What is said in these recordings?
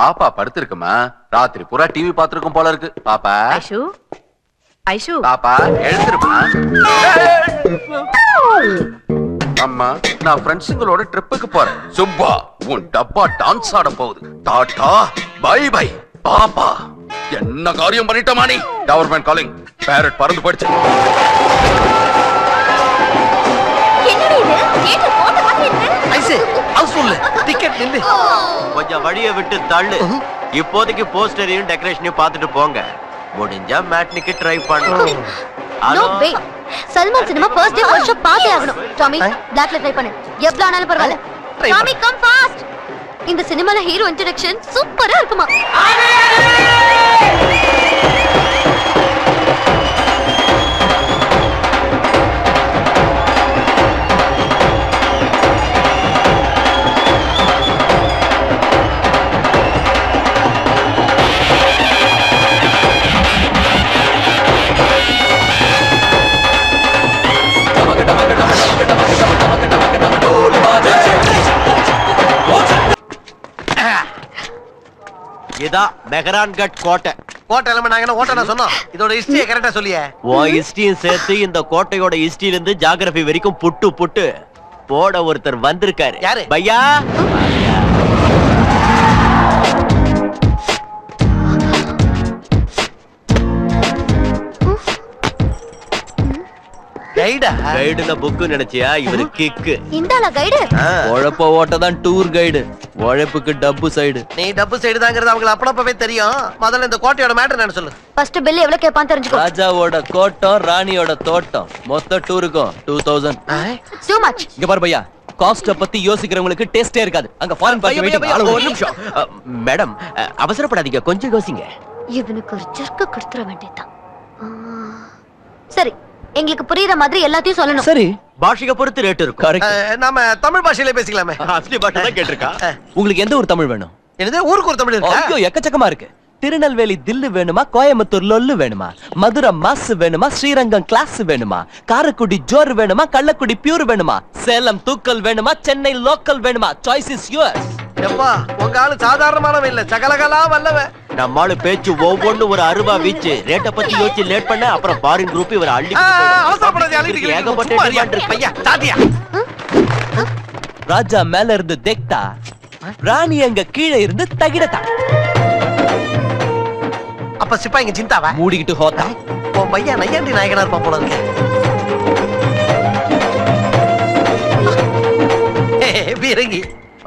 பாப்பா படுத்திருக்குமா? ராத்திரி பூரா டிவி பாத்துருக்கும் போல இருக்கு. பாப்பா ஐஷு, ஐஷு, பாப்பா எழுந்திருமா. அம்மா, நான் ஃப்ரெண்ட்ஸுங்களோட ட்ரிப்புக்கு போறேன். சுப்பா, உன் டப்பா டான்ஸ் ஆட போகுது. Tata bye bye. பாப்பா, என்ன காரியம் பண்ணிட்டமா நீ? Government calling. பேரட் பறந்து போயிடுச்சு. என்னடி இது? கேட் போட்ட மாதிரி இருக்கு. ஐசே, ஹவுஸ் ஃபுல். டிக்கெட் நின்னு. கொஞ்சம் வழிய விட்டு தள்ளு. இப்போதைக்கு போஸ்டரையும் டெக்கரேஷனையும் பார்த்துட்டு போங்க. முடிஞ்சா மேட்னிக்கு ட்ரை பண்ணுங்க. No way. Salman cinema first day first show பார்த்தே ஆகணும். டாமி, பிளாக்ல ட்ரை பண்ணு. எவ்வளவு ஆனாலும் பரவாயில்ல. Tommy come fast. இந்த சினிமால ஹீரோ இன்ட்ரோடக்ஷன் சூப்பரா இருக்குமா? இதா மெஹரான்கட் கோட்டை. கோட்டை எல்லாம் நாங்க ஓட்டனா சொன்னோம். இதோட ஹிஸ்டரியை கரெக்டா சொல்லியே. உன் ஹிஸ்டரியும் சேர்த்து இந்த கோட்டையோட ஹிஸ்டரியில இருந்து ஜியோகிராஃபி வரைக்கும் புட்டு புட்டு போட ஒருத்தர் வந்திருக்காரு. யாரு? பையா. கைடா? கைடுல புக்கு நினைச்சியா? இவரு கிக்கு. இந்தால கைடு. உழைப்ப ஓட்டதான் டூர் கைடு. உழைப்புக்கு டப்பு சைடு. நீ டப்பு சைடு தாங்கிறது அவங்களுக்கு அப்பளப்பவே தெரியும். முதல்ல இந்த கோட்டையோட மேட்டர் என்ன சொல்லு. ஃபர்ஸ்ட் பில் எவ்வளவு கேட்பான்னு தெரிஞ்சுக்கோ. ராஜாவோட கோட்டம், ராணியோட தோட்டம், மொத்த டூருக்கும் 2000. Too much. இங்க பாரு பையா, காஸ்ட பத்தி யோசிக்கிறவங்களுக்கு டேஸ்டே இருக்காது. அங்க ஃபாரின் பார்ட்டி வெயிட்டிங். ஒரு நிமிஷம் மேடம், அவசரப்படாதீங்க, கொஞ்சம் யோசிங்க. இவனுக்கு ஒரு ஜர்க்க கொடுத்துற வேண்டியதான். சரி, எங்களுக்கு புரியுற மாதிரி எல்லாத்தையும் சொல்லணும். சரி, பாஷையை பொறுத்து ரேட் இருக்கும். கரெக்ட். நாம தமிழ் பாஷையில பேசிக்கலாமே. அஸ்லி பாஷை தான் கேட்டிருக்கா. உங்களுக்கு எந்த ஒரு தமிழ் வேணும்? என்னது ஊருக்கு ஒரு தமிழ் இருக்கா? ஐயோ, எக்கச்சக்கமா இருக்கு. திருநெல்வேலி தில்லு வேணுமா? கோயம்புத்தூர் லொல்லு வேணுமா? மதுரை மாஸ் வேணுமா? ஸ்ரீரங்கம் கிளாஸ் வேணுமா? காரைக்குடி ஜோர் வேணுமா? கள்ளக்குடி பியூர் வேணுமா? சேலம் தூக்கல் வேணுமா? சென்னை லோக்கல் வேணுமா? Choice is yours. எப்பா, உங்க ஆளு சாதாரணமானவன் இல்ல, சகலகலா வல்லவன். நம்மால பேச்சு ஒவ்வொன்னு ஒரு அருவா வீச்சு. ரேட்ட பத்தி யோசிச்சு லேட் பண்ண அப்புறம் ஃபாரின் குரூப் இவர அள்ளி அவசரப்படாதே, அள்ளிட்டு ஏகப்பட்ட டிமாண்ட் இருக்கு. பையா சாதியா. ராஜா மேல இருந்து தெக்தா, ராணி அங்க கீழே இருந்து தகிடதா. அப்ப சிப்பாய்ங்க சிந்தாவா மூடிக்கிட்டு ஹோத்தா. உன் பையன் நையாண்டி நாயகனா இருப்பான் போல இருக்கு. பீரங்கி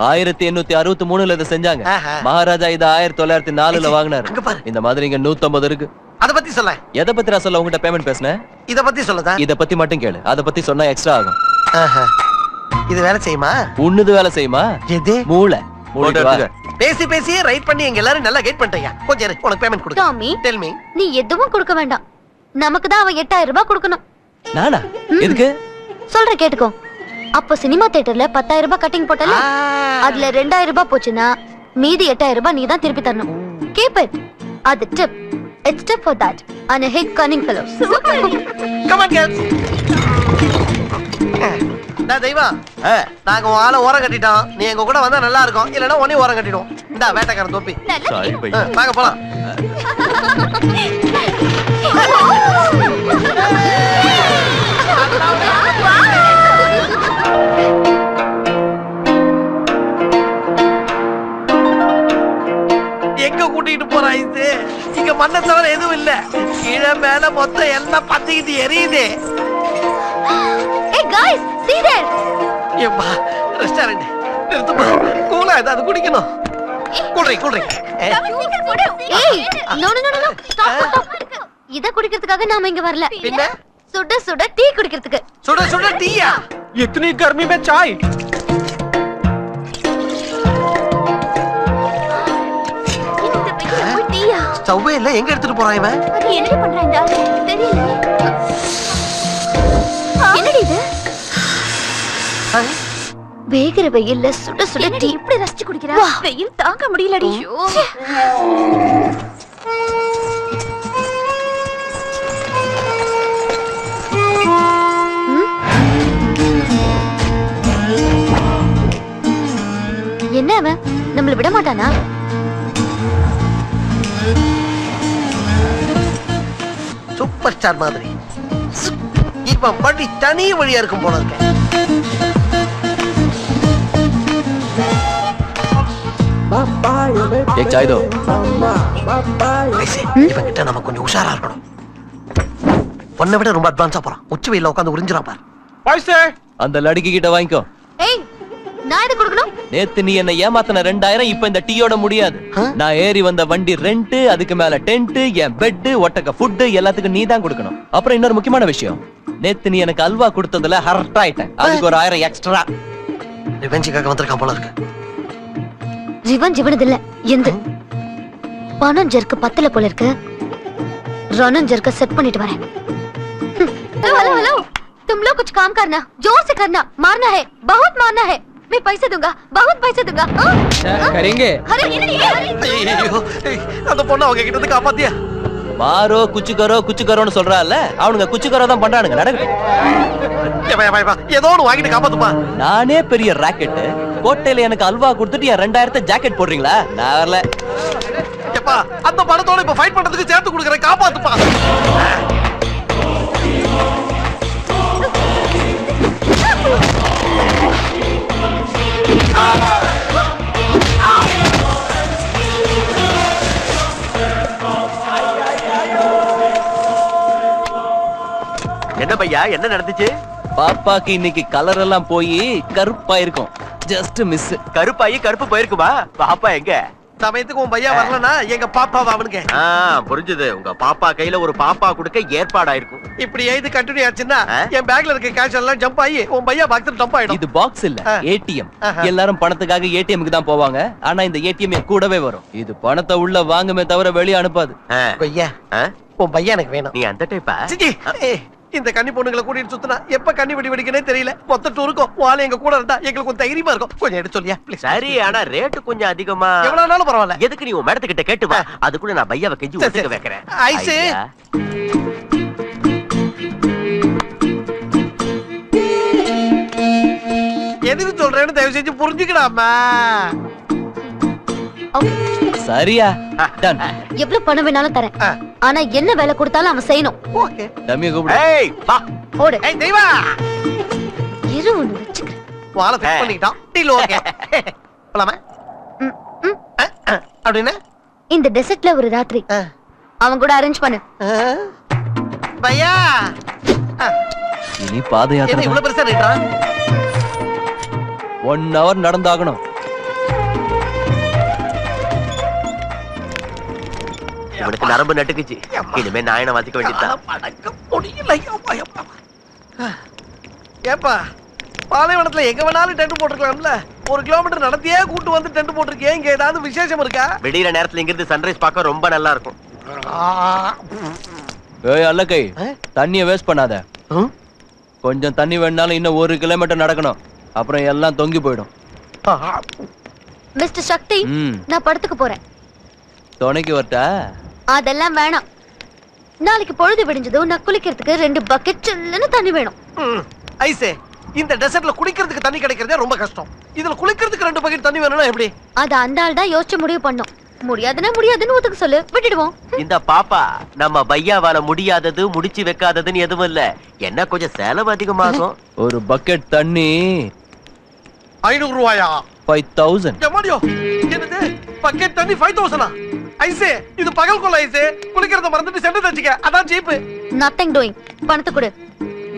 1863 இதை செஞ்சாங்க. மகாராஜா இத 1904 வாங்கினாரு. இந்த மாதிரி இங்க 150 இருக்கு. அத பத்தி சொல்ல. எதை பத்தி நான் சொல்ல உங்ககிட்ட பேமெண்ட் பேசுனேன்? இத பத்தி சொல்லதா? இத பத்தி மட்டும் கேளு. அத பத்தி சொன்னா எக்ஸ்ட்ரா ஆகும். இது வேலை செய்யுமா? உன்னது வேலை செய்யுமா? எது? மூளை. பேசி பேசி ரைட் பண்ணி எங்க எல்லாரும் நல்லா கைட் பண்ணிட்டயா. கொஞ்சம் இரு, உனக்கு பேமெண்ட் கொடு. Tommy, tell me. நீ எதுவும் கொடுக்க வேண்டாம். நமக்கு தான் அவன் 8000 ரூபாய் கொடுக்கணும். நானா? எதுக்கு? சொல்ற கேட்டுக்கோ. அப்ப சினிமா தியேட்டர்ல 10000 ரூபாய் கட்டிங் போட்டல, அதுல 2000 ரூபாய் போச்சுன்னா மீதி 8000 ரூபாய் நீ தான் திருப்பி தரணும். Keep it. அது tip. It's tip for that and a hit cunning fellows. Come on girls. டா தெய்வா, நாங்க உன் ஆளை ஓரம் கட்டிட்டோம். நீ எங்க கூட வந்தா நல்லா இருக்கும். இல்லனா உன்னை ஓரம் கட்டிடுவோம். இந்தா வேட்டைக்காரன் தொப்பி. சாரி பையா. வாங்க போலாம். எங்க கூட்டிட்டு போறா இது? இங்க மண்ணை தவிர எதுவும் இல்ல. கீழே மேல மொத்தம் எல்லாம் பத்திக்கிட்டு எரியுது. Hey guys, see there. ஏப்பா, ரெஸ்டாரண்ட் நிறுத்துமா. கூலா ஏதாவது குடிக்கணும். குடி குடி. ஏய், no no no no. Stop. இத குடிக்கிறதுக்காக நாம இங்க வரல. பின்ன சுட சுட டீ குடிக்கிறதுக்கு. சுட சுட டீயா? इतनी गर्मी में चाय? டீயா? ஸ்டவ்வே இல்ல, எங்க எடுத்துட்டு போறான் இவன்? அது என்னடி பண்றான் இந்த ஆளு? தெரியல. என்னடி இது? வேகிற வெயில்ல சுட சுட டீ இப்படி ரசிச்சு குடிக்கிறா? வெயில் தாங்க முடியலடி. என்ன அவன் நம்மள விட மாட்டானா? சூப்பர் ஸ்டார் மாதிரி இவன் படி தனி வழியா இருக்கும் போல இருக்க. एक चाय दो இவன் கிட்ட நம்ம கொஞ்சம் உஷாரா இருக்கணும். பொண்ணை விட ரொம்ப அட்வான்ஸா போறான். உச்சி வெயில உட்காந்து உறிஞ்சிரான் பாரு. அந்த லடுக்கி கிட்ட வாங்கிக்கோ. ஏய் நான் எது கொடுக்கணும்? நேத்து நீ என்ன ஏமாத்தின 2000 இப்ப இந்த டீயோட முடியாது. நான் ஏறி வந்த வண்டி ரெண்ட், அதுக்கு மேல டென்ட், என் பெட், ஒட்டக்க ஃபுட் எல்லாத்துக்கும் நீ தான் கொடுக்கணும். அப்புறம் இன்னொரு முக்கியமான விஷயம், நேத்து நீ எனக்கு அல்வா கொடுத்ததுல ஹர்ட் ஆயிட்டேன். அதுக்கு ஒரு 1000 எக்ஸ்ட்ரா. ரிவெஞ்சுக்காக வந்திருக்கான் போல இருக்கு. ரிவெஞ்ச் இவனது இல்ல எந்த பணம் ஜர்க்கு பத்தல போல இருக்கு. ரணன் ஜர்க்க செட் பண்ணிட்டு வரேன். हेलो हेलो तुम लोग कुछ काम करना, जोर से करना, मारना है, बहुत मारना है. मैं पैसे दूंगा, बहुत पैसे दूंगा. करेंगे अरे ஐயோ, அந்த பொண்ணை அவங்க கிட்ட இருந்து காப்பாத்தியா? மாரோ குச்சு கரோன்னு சொல்றான்ல, அவனுங்க குச்சு கரோ தான் பண்றானுங்க. நடக்கட்டும். ஏதோ ஒன்று வாங்கிட்டு காப்பாத்துப்பா. நானே பெரிய ராக்கெட், கோட்டையில எனக்கு அல்வா கொடுத்துட்டு என் 2000 ஜாக்கெட் போடுறீங்களா? நான் வரல. எப்பா அந்த பணத்தோட இப்ப ஃபைட் பண்றதுக்கு சேர்த்து கொடுக்குறேன், காப்பாத்துப்பா. என்ன பையா, என்ன நடந்துச்சு? பாப்பாக்கு இன்னைக்கு கலர் எல்லாம் போய் கருப்பா இருக்கும். Just miss. கருப்பாயி கருப்பு போயிருக்குமா? பாப்பா எங்க? சமயத்துக்கு உன் பையன் வரலனா எங்க பாப்பாவை அவனுக்கு. புரிஞ்சுது. உங்க பாப்பா கையில ஒரு பாப்பா கொடுக்க ஏற்பாடாயிருக்கும். இப்படி இது கண்டினியூ ஆச்சுன்னா என் பேக்ல இருக்க கேஷ் எல்லாம் ஜம்ப் ஆகி உன் பையன் பாக்ஸ்ல டம்ப் ஆயிடும். இது பாக்ஸ் இல்ல, ஏடிஎம். எல்லாரும் பணத்துக்காக ஏடிஎம்க்கு தான் போவாங்க. ஆனா இந்த ஏடிஎம் என் கூடவே வரும். இது பணத்தை உள்ள வாங்குமே தவிர வெளிய அனுப்பாது. கொய்யா உன் பையன் எனக்கு வேணும். நீ அந்த டைப்பா? இந்த கன்னி பொண்ணுங்களை கூட்டிட்டு சுத்தினா எப்ப கன்னி வெடி வெடிக்கனே தெரியல. மொத்த டூருக்கும் வாழை எங்க கூட இருந்தா எங்களுக்கு கொஞ்சம் தைரியமா இருக்கும். கொஞ்சம் எடுத்து சொல்லியா ப்ளீஸ்? சரி, ஆனா ரேட்டு கொஞ்சம் அதிகமா. எவ்வளவு நாளும் பரவாயில்ல. எதுக்கு நீ உன் மேடத்துக்கிட்ட கேட்டு வா. அதுக்குள்ள நான் பையாவை கெஞ்சி ஒதுக்க வைக்கிறேன். ஐசு எதுக்கு சொல்றேன்னு தயவு செஞ்சு புரிஞ்சுக்கடாமா. சரியா? டன். எவ்வளவு பணம் வேணாலும் தரேன். ஆனா என்ன வேலை கொடுத்தாலும் அவன் செய்யணும். ஓகே டம்மியை கூப்பிடு. ஏய் வா. ஓடு. ஏய் தெய்வா, இரு ஒண்ணு வச்சுக்கிறேன். வாளை ஃபிக்ஸ் பண்ணிட்டான். Deal okay. போலாமா? அப்படின்னா இந்த டெசர்ட்ல ஒரு ராத்திரி அவன் கூட அரேஞ்ச் பண்ணு. பையா இனி பாத என்ன யாத்திரை இவ்வளவு பெருசா ரேட்டா? 1 hour நடந்தாகணும். இவனுக்கு நரம்பு நட்டுக்குச்சு. இனிமே நாயனை வாசிக்க வேண்டியதுதான். ஏப்பா பாலைவனத்துல எங்க வேணாலும் டென்ட் போட்டுக்கலாம்ல. 1 கிலோமீட்டர் நடத்தியே கூட்டு வந்து டென்ட் போட்டிருக்கேன். இங்க ஏதாவது விசேஷம் இருக்கா? விடிகிற நேரத்துல இங்கிருந்து சன்ரைஸ் பார்க்க ரொம்ப நல்லா இருக்கும். ஏய் அல்லக்கை, தண்ணிய வேஸ்ட் பண்ணாத. கொஞ்சம் தண்ணி வேணாலும் இன்னும் 1 கிலோமீட்டர் நடக்கணும். அப்புறம் எல்லாம் தொங்கி போயிடும். மிஸ்டர் சக்தி, நான் படத்துக்கு போறேன். துணைக்கு வரட்டா? அதெல்லாம் வேணாம். நாளைக்கு பொழுது விடிஞ்சதும் நான் குளிக்கிறதுக்கு 2 பக்கெட் சில்லுன்னு தண்ணி வேணும். ஐசே, இந்த டெசர்ட்ல குளிக்கிறதுக்கு தண்ணி கிடைக்கிறதே ரொம்ப கஷ்டம். இதுல குளிக்கிறதுக்கு 2 பக்கெட் தண்ணி வேணும்னா எப்படி? அது அந்த ஆள் தான் யோசிச்சு முடிவு பண்ணோம். முடியாதுன்னா முடியாதுன்னு ஒத்துக்க சொல்லு, விட்டுடுவோம். இந்த பாப்பா நம்ம பையாவால முடியாதது முடிச்சு வைக்காததுன்னு எதுவும் இல்ல. என்ன கொஞ்சம் செலவு அதிகமாகும். ஒரு பக்கெட் தண்ணி 500 ரூபாயா? 5000. எம்மாடியோ, என்னது பக்கெட் தண்ணி 5000? ஐசே, இது பகல் கொள்ள ஐசே. குளிக்கிறத மறந்துட்டு சென்று தச்சுக்க, அதான் சீப். Nothing doing. பணத்தை கொடு.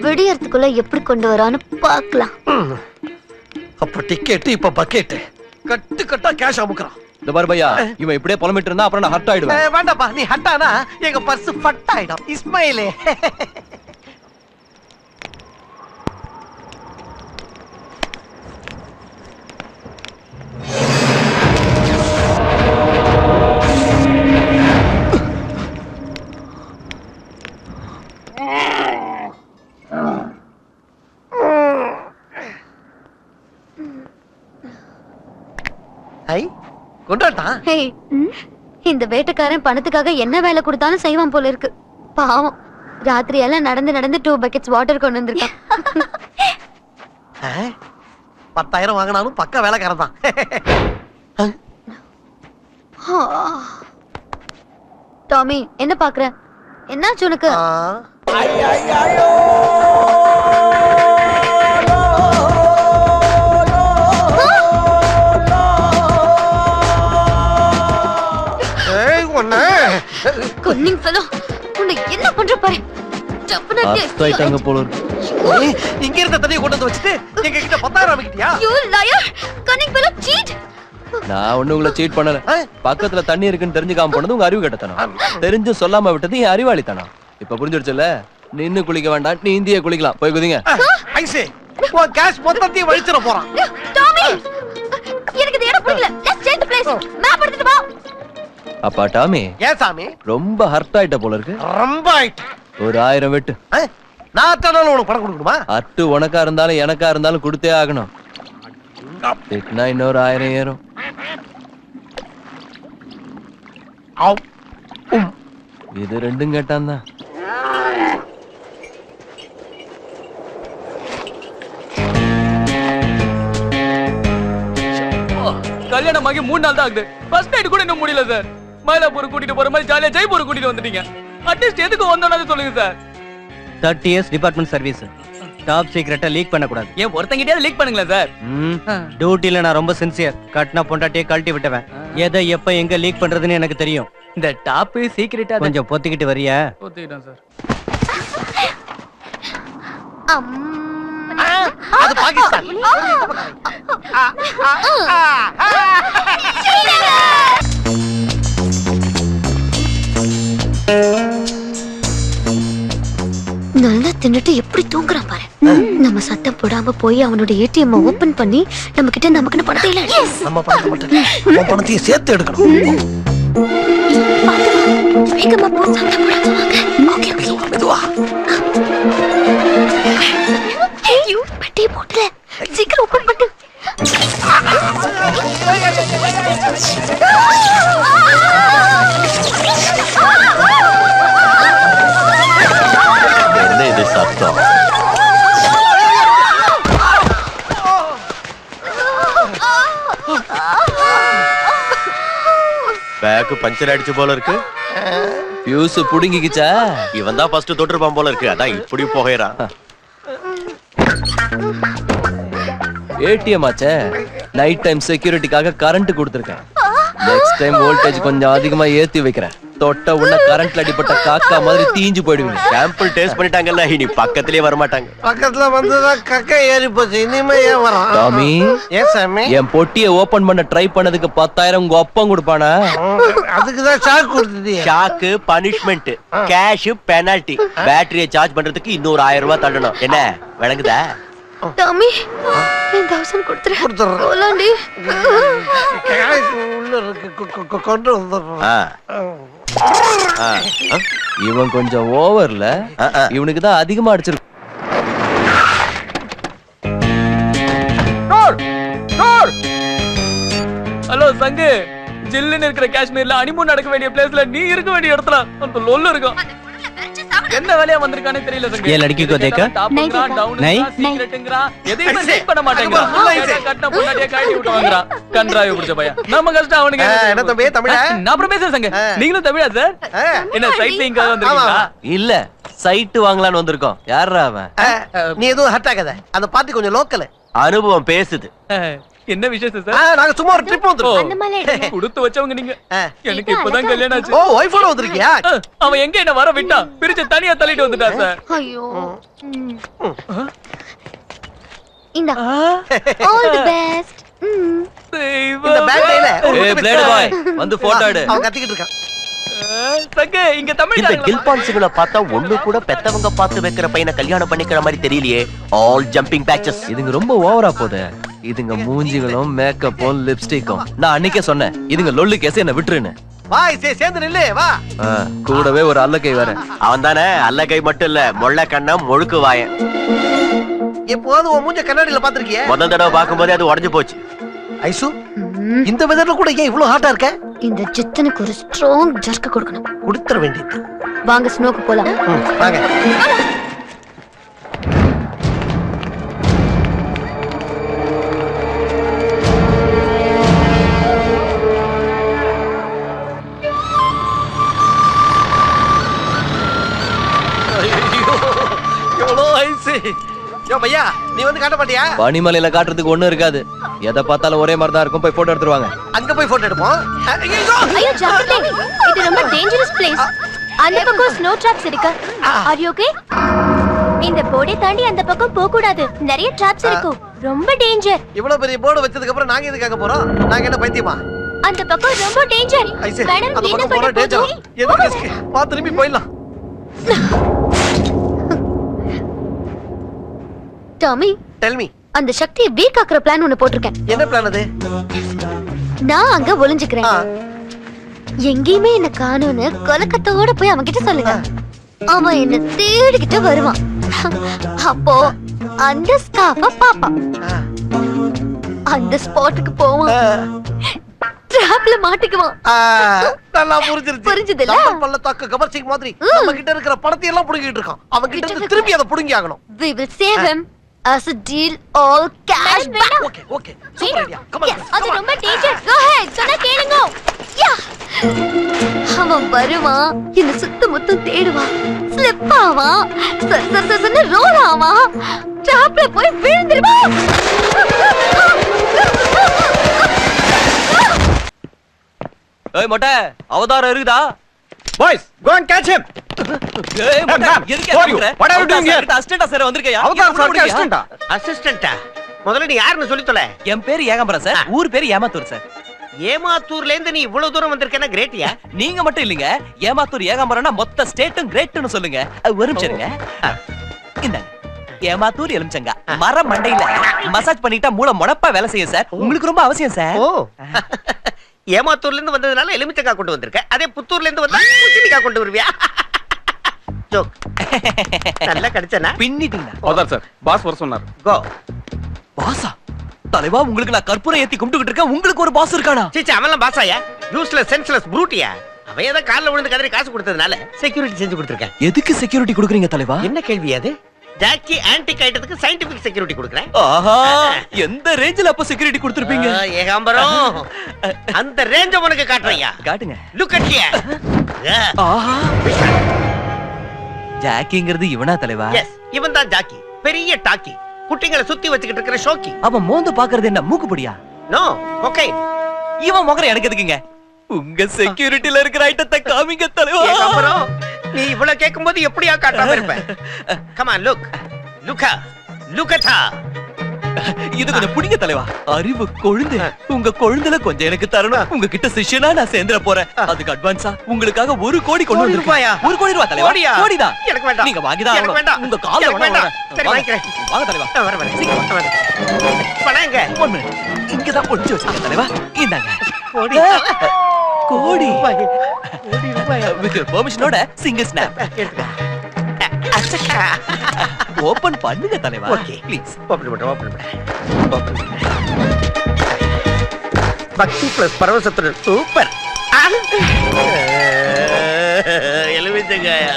விடியறதுக்குள்ள எப்படி கொண்டு வரான்னு பார்க்கலாம். அப்ப டிக்கெட், இப்ப பக்கெட். கட்டு கட்டா கேஷ் அமுக்குறான். இந்த பாரு பையா, இவன் இப்படியே புலம்பிட்டு இருந்தா அப்புறம் நான் ஹர்ட் ஆயிடுவேன். வேண்டாப்பா, நீ ஹட்டானா எங்க பர்ஸ் ஃபட் ஆயிடும். இஸ்மாயிலே ஐ கொண்டாட்டான். ஹேய், இந்த வேட்டைக்காரன் பணத்துக்காக என்ன வேலை கொடுத்தாலும் செய்வான் போல இருக்கு. பாவம், ராத்திரி எல்லாம் நடந்து நடந்து 2 பக்கெட்ஸ் வாட்டர் கொண்டு வந்திருக்கான். 10,000 வாங்கினாலும் பக்கா வேலைக்காரன் தான். டாமி என்ன பாக்குற? என்னாச்சு உனக்கு? Cunning fellow. உன்னை என்ன பண்ற பாரு. அத்தாயிட்டாங்க போல இருக்கு. இங்க இருந்த தண்ணியை கொண்டு வந்து வச்சுட்டு எங்க கிட்ட 10,000 வாங்கிட்டியா? You liar. Cunning fellow cheat. நான் ஒண்ணு உங்களை சீட் பண்ணல. பக்கத்துல தண்ணி இருக்குன்னு தெரிஞ்சுக்காம போனது உங்க அறிவு கட்டத்தனம். தெரிஞ்சு சொல்லாம விட்டது என் அறிவாளித்தனம். இப்ப புரிஞ்சிடுச்சுல்ல? நின்னு குளிக்க வேண்டாம், நீ இந்திய குளிக்கலாம். போய் குதிங்க. ஐசே உன் கேஷ் மொத்தத்தையும் வழிச்சிட போறான். டாமி எனக்கு இது இடம் பிடிக்கல. Let's change the place. Map எடுத்துட்டு வா. அப்பா டாமி ஏன் சாமி ரொம்ப ஹர்ட் ஆயிட்ட போல இருக்கு. ரொம்ப ஆயிட்டு ஒரு 1000 வெட்டு. நான் தானால உனக்கு பணம் கொடுக்கணுமா? அட்டு உனக்கா இருந்தாலும் எனக்கா இருந்தாலும் கொடுத்தே ஆகணும். திட்டினா இன்னொரு 1000 ஏறும். இது ரெண்டும் கேட்டான் தான். கல்யாணம் ஆகி 3 நாள் தான் ஆகுது. ஃபர்ஸ்ட் நைட் கூட இன்னும் முடியல சார். மயிலாப்பூர் கூட்டிட்டு போற மாதிரி ஜாலியா ஜெய்ப்பூர் கூட்டிட்டு வந்துட்டீங்க. அட்லீஸ்ட் எதுக்கு வந்தோம்னு சொல்லுங்க sir. 30 years department service. Top சீக்ரெட்டை லீக் பண்ண கூடாது. ஏன் ஒருத்தங்கிட்டே லீக் பண்ணுங்களேன் சார். டியூட்டில நான் ரொம்ப சின்சியர். கட்னா பொண்டாட்டியே கழட்டி விட்டவன். எதை எப்ப எங்க லீக் பண்றதுன்னு எனக்கு தெரியும். இந்த டாப் சீக்ரெட்டா கொஞ்சம் பொத்திக்கிட்டு வரியா? ஒத்துக்கிட்டேன் சார். அது பாகிஸ்தான். நல்லா தின்னுட்டு எப்படி தூங்குறான் பாரு. நம்ம சத்தம் போடாம போய் அவனோட ஏடிஎம் ஓபன் பண்ணி நம்ம கிட்ட நமக்குன்னு பணத்தை இல்ல. நம்ம பணத்தை மட்டும் உன் பணத்தையும் சேர்த்து எடுக்கணும். வேகமா போ, சத்தம் போடாம வாங்க. ஓகே ஓகே மெதுவா. ஐயோ பெட்டி போடல. சீக்கிரம் ஓபன் பண்ணு. என்ன இது சத்தம்? பேக் பஞ்சர் அடிச்சு போல இருக்கு. பியூஸ் புடுங்கிக்கிச்சா? இவன் தான் ஃபர்ஸ்ட் தொட்டிருப்பான் போல இருக்கு. அதான் இப்படி புகையறான். ஏடிஎம் ஆச்சே. நைட் டைம் செக்யூரிட்டிக்காக கரண்ட் கொடுத்துருக்கேன். நெக்ஸ்ட் டைம் வோல்டேஜ் கொஞ்சம் அதிகமா ஏத்தி வைக்கிறேன். தொட்ட உள்ள கரண்ட்ல அடிப்பட்ட காக்கா மாதிரி தீஞ்சு போயிடுவீங்க. சாம்பிள் டேஸ்ட் பண்ணிட்டாங்கல்ல, இனி பக்கத்திலே வர மாட்டாங்க. பக்கத்துல வந்துதான் கக்கை ஏறி போச்சு. இனிமே ஏன் வரான்? டாமி ஏன் சாமி? என் பொட்டியை ஓபன் பண்ண ட்ரை பண்ணதுக்கு 10,000 உங்க அப்பம் கொடுப்பானா? அதுக்குதான் ஷாக் கொடுத்துட்டியா? ஷாக்கு பனிஷ்மெண்ட், கேஷ் பெனால்டி. பேட்டரியை சார்ஜ் பண்றதுக்கு இன்னொரு 1000 ரூபாய் தள்ளணும். என்ன விளங்குதா? டாமி 1000 கொடுத்துரு. போலாண்டி. கேஷ் உள்ள இருக்கு, கொண்டு வந்துடுறேன். இவன் கொஞ்சம் ஓவர்ல. இவனுக்கு தான் அதிகமா அடிச்சிருக்கு. ஹலோ சங்கு, ஜில்லுன்னு இருக்கிற காஷ்மீர்ல ஹனிமூன் நடக்க வேண்டிய பிளேஸ்ல நீ இருக்க வேண்டிய இடத்துல அந்த லொல்லு இருக்கும். என்ன வேலையா வந்திருக்கானே தெரியல சங்கு. ये लड़की को देखा? नहीं சீக்ரெட்ங்கறா, எதையுமே செக் பண்ண மாட்டேங்கறா. கட்ட பொண்டாட்டியே காட்டி விட்டு வந்தறா. கன்றாவை பிடிச்ச பையன். நம்ம கஷ்டம் அவனுக்கு. என்ன தம்பி தமிழா? நான் அப்புறம் பேசுறேன் சங்கு. நீங்களும் தமிழா சார்? என்ன சைட் லிங்காக வந்திருக்கீங்களா? இல்ல சைட் வாங்கலாம்னு வந்திருக்கோம். யாரா அவன்? நீ எதுவும் ஹர்ட் ஆகாத. அந்த பார்ட்டி கொஞ்சம் லோக்கல். அனுபவம் பேசுது. என்ன விசேஷம் சார்? நாங்க சும்மா ஒரு ட்ரிப் வந்திருக்கோம். அந்த மாதிரி எடுங்க. கொடுத்து வச்சவங்க நீங்க. எனக்கு இப்பதான் கல்யாணம் ஆச்சு. ஓ ஒய்ஃபோட வந்திருக்கியா? அவன் எங்க என்ன வர விட்டா பிரிச்சு தனியா தள்ளிட்டு வந்துட்டான் சார். ஐயோ. இந்த ஆல் தி பெஸ்ட். இந்த பேக் டைல ஏய் பிளேட் பாய் வந்து போட்டோ எடு. அவன் கத்திக்கிட்டு இருக்கான். சங்க இங்க தமிழ் இந்த கில்பான்ஸுகளை பார்த்தா ஒண்ணு கூட பெத்தவங்க பார்த்து வைக்கிற பையனை கல்யாணம் பண்ணிக்கிற மாதிரி தெரியலையே. All jumping patches. இதுங்க ரொம்ப ஓவரா போகுது. இதுங்க மூஞ்சிகளும் மேக்கப்பும் லிப்ஸ்டிக்கும். நான் அன்னைக்கே சொன்னேன் இதுங்க லொல்லு கேஸ் என்ன விட்டுருன்னு. வா சேர்ந்து நில்லு வா. கூடவே ஒரு அல்லக்கை வேற. அவன் தானே அல்ல கை மட்டும் இல்ல, மொள்ள கண்ணம் முழுக்கு வாயன். எப்போது உன் மூஞ்ச கண்ணாடியில பாத்திருக்கிய? முதல் தடவை பார்க்கும்போதே அது உடஞ்சு போச்சு. ஐசு இந்த வெதர்ல கூட ஏன் இவ்ளோ ஹாட்டா இருக்க? இந்த ஜித்தனுக்கு ஒரு ஸ்ட்ராங் ஜர்க் கொடுக்கணும். கொடுத்துற வேண்டியது. வாங்க ஸ்னோக்கு போலாம். வாங்க. யோ பையா நீ வந்து காட்ட மாட்டியா? பனிமலையில காட்டுறதுக்கு ஒண்ணும் இருக்காது. எதை பார்த்தாலும் ஒரே மாதிரி தான் இருக்கும். போய் போட்டோ எடுத்துருவாங்க. அங்க போய் போட்டோ எடுப்போம். ஐயோ ஜாக்கிரதை, இது ரொம்ப டேஞ்சரஸ் பிளேஸ். அந்த பக்கம் ஸ்னோ ட்ராப்ஸ் இருக்கு. Are you okay? இந்த போர்டை தாண்டி அந்த பக்கம் போக கூடாது. நிறைய ட்ராப்ஸ் இருக்கு. ரொம்ப டேஞ்சர். இவ்வளவு பெரிய போர்டு வச்சதுக்கு அப்புறம் நாங்க எதுக்காக போறோம்? நாங்க என்ன பைத்தியமா? அந்த பக்கம் ரொம்ப டேஞ்சர். ஐசே மேடம் அந்த என்ன பக்கம் பண்ண போற டேஞ்சர். போறீங்க? எதுக்கு ரிஸ்க்? வா திரும்பி போயிடலாம். Tommy, tell me. அந்த சக்தியை வீக் ஆக்குற பிளான் ஒன்னு போட்டிருக்கேன். என்ன பிளான் அது? நான் அங்க ஒளிஞ்சுக்கிறேன். எங்கேயுமே என்ன காணோன்னு கொலக்கத்தோட போய் அவன் கிட்ட சொல்லுங்க. அவன் என்ன தேடிக்கிட்டு வருவான். அப்போ அந்த ஸ்காஃப பாப்பான். அந்த ஸ்பாட்டுக்கு போவான். ட்ராப்ல மாட்டிக்குவான். நல்லா புரிஞ்சிருச்சு. புரிஞ்சதுல? நம்ம பள்ளத்தாக்கு கவர்ச்சிங் மாதிரி நம்ம கிட்ட இருக்கிற பணத்தை எல்லாம் புடுங்கிட்டு இருக்கான். அவன் கிட்ட இருந்து திருப்பி அதை புடுங்கி ஆகணும். We will save him as a deal all cash back. Okay okay super idea. Come on. அது ரொம்ப டேஞ்சர். Go ahead. சொன்னா கேளுங்க. அவன் வருவான், என்ன சுத்த முத்தம் தேடுவான், ஸ்லிப் ஆவான், சர் ரோல் ஆவான், ட்ராப்ல போய் விழுந்துருவான். ஏய் மொட்டை, அவதாரம் இருக்குதா? Boys go and catch him. ஏய் மொட்டை, ma'am, எதுக்கு who are you? What are you doing here? அசிஸ்டன்டா சார் வந்திருக்கயா? அவதார் சார் அசிஸ்டன்ட்டா? அசிஸ்டன்டா? முதல்ல நீ யாருன்னு சொல்லி தொலை. என் பேரு ஏகாம்பரம் சார். ஊர் பேரு ஏமாத்தூர் சார். ஏமாத்தூர்ல இருந்து நீ இவ்வளவு தூரம் வந்திருக்கேன்னா கிரேட்டியா? நீங்க மட்டும் இல்லைங்க. ஏமாத்தூர் ஏகாம்பரம்னா மொத்த ஸ்டேட்டும் கிரேட்னு சொல்லுங்க. ஒரு நிமிஷம் இருங்க. இந்த ஏமாத்தூர் எலுமிச்சங்க மர மண்டையில மசாஜ் பண்ணிட்டா மூளை முடப்பா வேலை செய்யும் சார். உங்களுக்கு ரொம்ப அவசியம் சார். ஓ ஏமாத்தூர்ல இருந்து வந்ததுனால எலுமிச்சக்காய் கொண்டு வந்திருக்க. அதே புத்தூர்ல இருந்து வந்தா பூசணிக்காய் கொண்டு வருவியா? ஜோக். நல்லா கிடைச்சனா? பின்னிட்டீங்க. அவதார் சார் பாஸ் வர சொன்னார். கோ. பாசா தலைவா, உங்களுக்கு நான் கற்பூரம் ஏத்தி கும்பிட்டுக்கிட்டு இருக்கேன். உங்களுக்கு ஒரு பாஸ் இருக்கானா? சீச்சா அவன்லாம் பாசாயா? Useless senseless ப்ரூட்டியா? அவன் ஏதோ கால்ல விழுந்து கதறி காசு கொடுத்ததுனால செக்யூரிட்டி செஞ்சு கொடுத்துருக்கேன். எதுக்கு செக்யூரிட்டி கொடுக்குறீங்க தலைவா? என்ன கேள்வி அது? ஜாக்கி ஆன்டிக் ஐட்டத்துக்கு சயின்டிபிக் செக்யூரிட்டி கொடுக்குறேன். ஆஹா, எந்த ரேஞ்சில அப்ப செக்யூரிட்டி கொடுத்திருப்பீங்க? ஏகாம்பரம் அந்த ரேஞ்ச உனக்கு காட்டுறையா? காட்டுங்க. Look at here. ஆஹா, ஜாக்கிங்கிறது இவனா தலைவா? எஸ், இவன் தான் ஜாக்கி. பெரிய டாக்கி. குட்டிங்களை சுத்தி வச்சுக்கிட்டு இருக்கிற ஷோக்கி. அவன் மோந்து பாக்குறது என்ன மூக்குப்படியா? No, okay. இவன் முகர எனக்கு எதுக்குங்க? உங்க செக்யூரிட்டில இருக்கிற ஐட்டத்தை காமிங்க தலைவா. ஏகாம்பரம் நீ இவ்வளவு கேட்கும்போது எப்படியா காட்டாம இருப்ப? Come on, look. லுக்கா. லுக்கதா. இது கொஞ்சம் புடிங்க தலைவா. அறிவு கொழுந்து. உங்க கொழுந்துல கொஞ்சம் எனக்கு தரணும். உங்க கிட்ட சிஷ்யனா நான் சேர்ந்துற போறேன். அதுக்கு அட்வான்ஸா உங்களுக்காக 1 கோடி கொண்டு கோடி ரூபாயா? வந்திருக்கேன். 1 கோடி ரூபாய் தலைவா. கோடியா? கோடிதான். எனக்கு வேண்டாம். நீங்க வாங்கிதான் எனக்கு வேண்டாம். உங்க கால்ல எனக்கு வேண்டாம். சரி, வாங்க. வாங்கிக்கிறேன். வாங்க தலைவா. வரேன். சீக்கிரம் வரேன். பணம் எங்க? 1 மினிட். இங்கதான் ஒளிச்சு வச்சிருக்கேன் தலைவா. இந்தாங்க. கோடி. கோடி. கோடி ரூபாயா? வித் பெர்மிஷனோட சிங்கிள் ஸ்னாப். எடுத்துக்க. ஓபன் பண்ணுங்க தலைவா. ஓகே. ப்ளீஸ். ஓபன் பண்ணு. பக்தி பிளஸ் பரவசத்துடன் சூப்பர். எலுமிச்சங்காயா?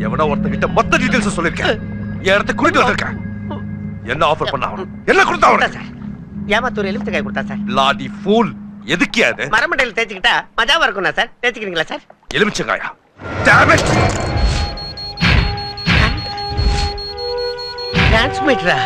எவனோ ஒருத்தகிட்ட மொத்த டீடைல்ஸ் சொல்லிருக்கேன். என் இடத்தை குறித்து வந்திருக்கேன். என்ன ஆஃபர் பண்ண அவன்? என்ன கொடுத்தா அவன்? ஏமாத்தூர் எலுமிச்சங்காய் கொடுத்தா சார். லாடி ஃபூல். எதுக்கு அது? மரமண்டையில் தேய்ச்சிக்கிட்டா மஜாவா இருக்கும்னா சார்? தேய்ச்சிக்கிறீங்களா சார்? எலுமிச்சங்காயா? Damn it! டிரான்ஸ்மிட்டரா?